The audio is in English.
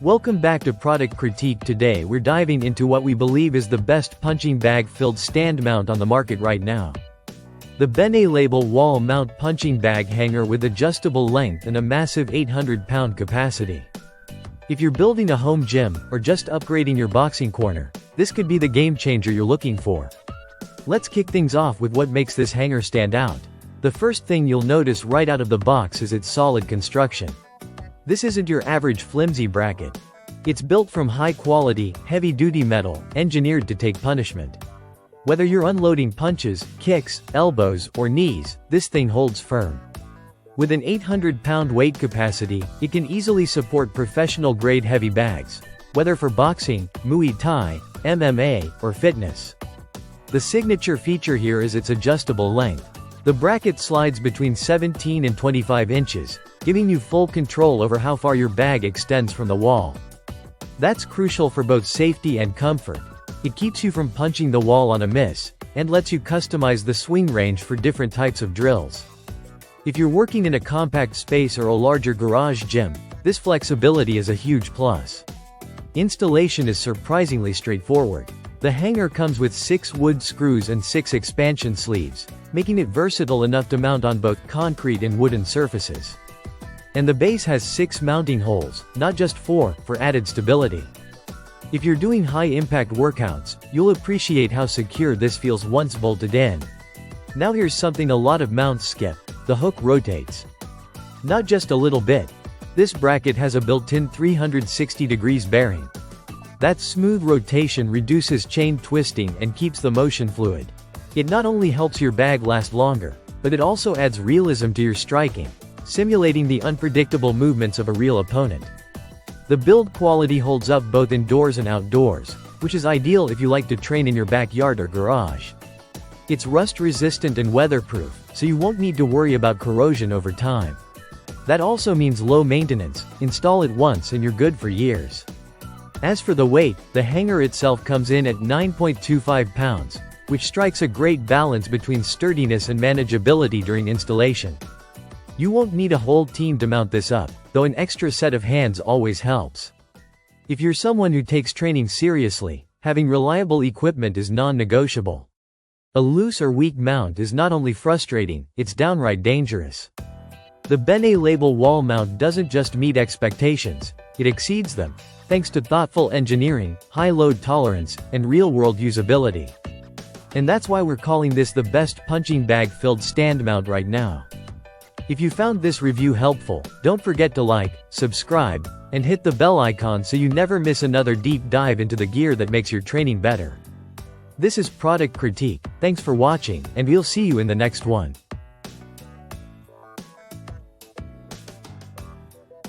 Welcome back to Product Critique. Today we're diving into what we believe is the best punching bag filled stand mount on the market right now. The BeneLabel wall mount punching bag hanger with adjustable length and a massive 800-pound capacity. If you're building a home gym, or just upgrading your boxing corner, this could be the game changer you're looking for. Let's kick things off with what makes this hanger stand out. The first thing you'll notice right out of the box is its solid construction. This isn't your average flimsy bracket. It's built from high-quality, heavy-duty metal, engineered to take punishment. Whether you're unloading punches, kicks, elbows, or knees, this thing holds firm. With an 800-pound weight capacity, it can easily support professional-grade heavy bags, whether for boxing, Muay Thai, MMA, or fitness. The signature feature here is its adjustable length. The bracket slides between 17 and 25 inches, giving you full control over how far your bag extends from the wall. That's crucial for both safety and comfort. It keeps you from punching the wall on a miss, and lets you customize the swing range for different types of drills. If you're working in a compact space or a larger garage gym, this flexibility is a huge plus. Installation is surprisingly straightforward. The hanger comes with 6 wood screws and 6 expansion sleeves, making it versatile enough to mount on both concrete and wooden surfaces. And the base has 6 mounting holes, not just 4, for added stability. If you're doing high-impact workouts, you'll appreciate how secure this feels once bolted in. Now here's something a lot of mounts skip: the hook rotates. Not just a little bit. This bracket has a built-in 360 degrees bearing. That smooth rotation reduces chain twisting and keeps the motion fluid. It not only helps your bag last longer, but it also adds realism to your striking, simulating the unpredictable movements of a real opponent. The build quality holds up both indoors and outdoors, which is ideal if you like to train in your backyard or garage. It's rust-resistant and weatherproof, so you won't need to worry about corrosion over time. That also means low maintenance. Install it once and you're good for years. As for the weight, the hanger itself comes in at 9.25 pounds, which strikes a great balance between sturdiness and manageability during installation. You won't need a whole team to mount this up, though an extra set of hands always helps. If you're someone who takes training seriously, having reliable equipment is non-negotiable. A loose or weak mount is not only frustrating, it's downright dangerous. The BeneLabel wall mount doesn't just meet expectations, it exceeds them, thanks to thoughtful engineering, high load tolerance, and real-world usability. And that's why we're calling this the best punching bag-filled stand mount right now. If you found this review helpful, don't forget to like, subscribe, and hit the bell icon so you never miss another deep dive into the gear that makes your training better. This is Product Critique. Thanks for watching, and we'll see you in the next one.